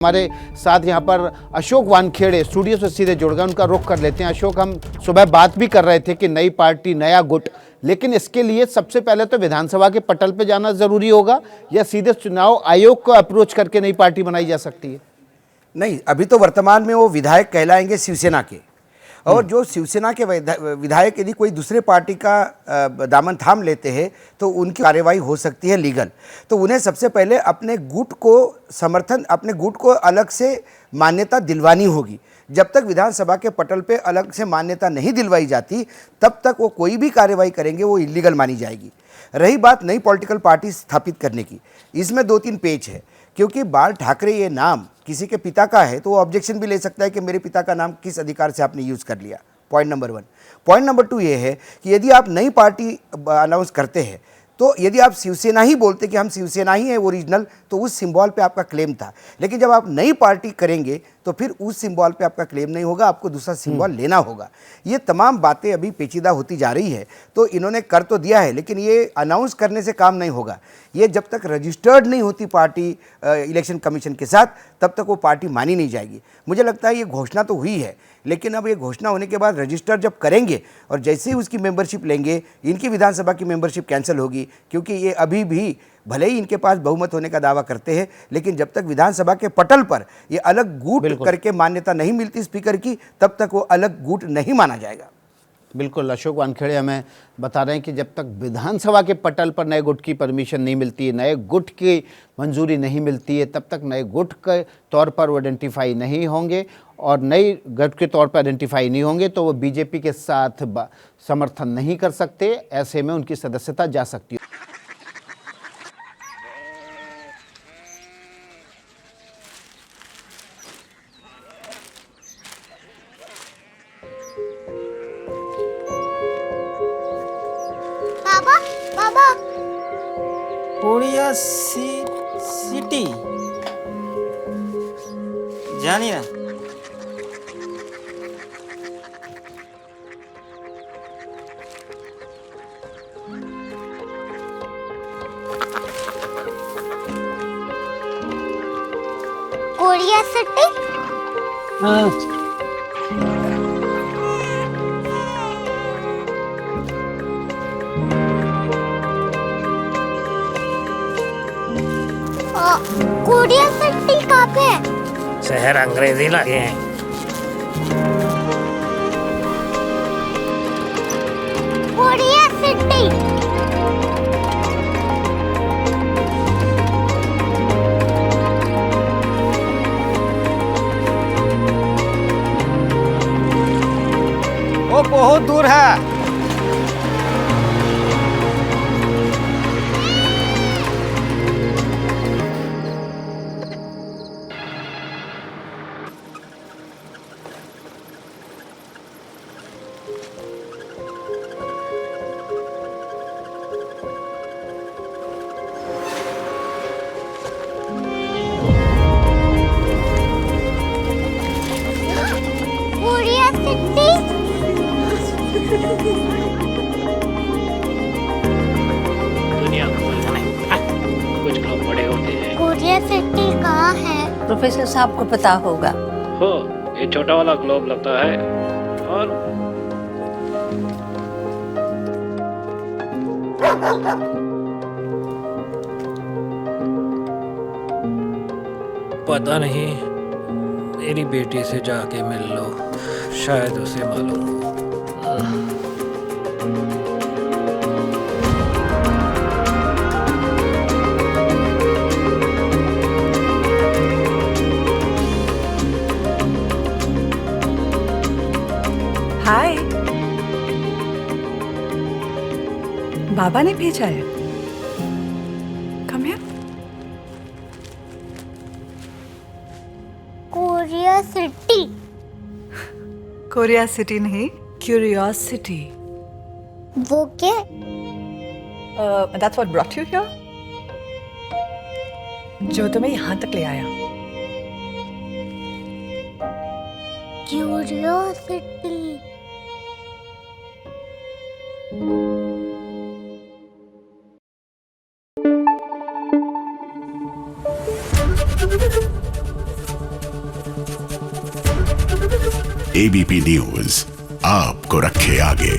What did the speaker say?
हमारे साथ यहाँ पर अशोक वानखेड़े स्टूडियो से सीधे जुड़ गए, उनका रुख कर लेते हैं। अशोक, हम सुबह बात भी कर रहे थे कि नई पार्टी नया गुट, लेकिन इसके लिए सबसे पहले तो विधानसभा के पटल पे जाना जरूरी होगा या सीधे चुनाव आयोग को अप्रोच करके नई पार्टी बनाई जा सकती है? नहीं, अभी तो वर्तमान में वो विधायक कहलाएंगे शिवसेना के, और जो शिवसेना के विधायक यदि कोई दूसरे पार्टी का दामन थाम लेते हैं तो उनकी कार्रवाई हो सकती है लीगल। तो उन्हें सबसे पहले अपने गुट को समर्थन, अपने गुट को अलग से मान्यता दिलवानी होगी। जब तक विधानसभा के पटल पे अलग से मान्यता नहीं दिलवाई जाती तब तक वो कोई भी कार्रवाई करेंगे वो इलीगल मानी जाएगी। रही बात नई पॉलिटिकल पार्टी स्थापित करने की, इसमें दो तीन पेच है, क्योंकि बाल ठाकरे ये नाम किसी के पिता का है तो वो ऑब्जेक्शन भी ले सकता है कि मेरे पिता का नाम किस अधिकार से आपने यूज़ कर लिया। Point number 1। पॉइंट नंबर 2 ये है कि यदि आप नई पार्टी अनाउंस करते हैं तो यदि आप शिवसेना ही बोलते कि हम शिवसेना ही है ओरिजिनल, तो उस सिंबल पे आपका क्लेम था। लेकिन जब आप नई पार्टी करेंगे तो फिर उस सिंबल पे आपका क्लेम नहीं होगा, आपको दूसरा सिंबल लेना होगा। ये तमाम बातें अभी पेचीदा होती जा रही है। तो इन्होंने कर तो दिया है, लेकिन ये अनाउंस करने से काम नहीं होगा। ये जब तक रजिस्टर्ड नहीं होती पार्टी इलेक्शन कमीशन के साथ, तब तक वो पार्टी मानी नहीं जाएगी। मुझे लगता है ये घोषणा तो हुई है, लेकिन अब ये घोषणा होने के बाद रजिस्टर जब करेंगे और जैसे ही उसकी मेंबरशिप लेंगे, इनकी विधानसभा की मेंबरशिप कैंसिल होगी, क्योंकि ये अभी भी भले ही इनके पास बहुमत होने का दावा करते हैं, लेकिन जब तक विधानसभा के पटल पर ये अलग गुट करके मान्यता नहीं मिलती स्पीकर की, तब तक वो अलग गुट नहीं माना जाएगा। बिल्कुल, अशोक वानखेड़े हमें बता रहे हैं कि जब तक विधानसभा के पटल पर नए गुट की परमिशन नहीं मिलती है, नए गुट की मंजूरी नहीं मिलती है, तब तक नए गुट के तौर पर वो आइडेंटिफाई नहीं होंगे, और नई गुट के तौर पर आइडेंटिफाई नहीं होंगे तो वो बीजेपी के साथ समर्थन नहीं कर सकते। ऐसे में उनकी सदस्यता जा सकती है। बाबा बाबा कोरिया सिटी जानी ना। Korea city. हाँ, कोरिया सिटी कहाँ पे है? शहर अंग्रेजी लगे हैं। Korea city. वो बहुत दूर है। Korea city. दुनिया को नहीं, कुछ लोग बड़े होते हैं। कोरिया सिटी कहाँ है? प्रोफेसर साहब को पता होगा। हो, ये छोटा वाला ग्लोब लगता है और पता नहीं, मेरी बेटी से जाके मिल लो, शायद उसे मालूम हो। हाय, बाबा ने भेजा है। Come here. Korea city. Korea city नहीं, क्यूरियोसिटी। वो क्या? That's what brought you here. जो तुम्हें यहाँ तक ले आया। क्यूरियोसिटी। एबीपी न्यूज आपको रखे आगे।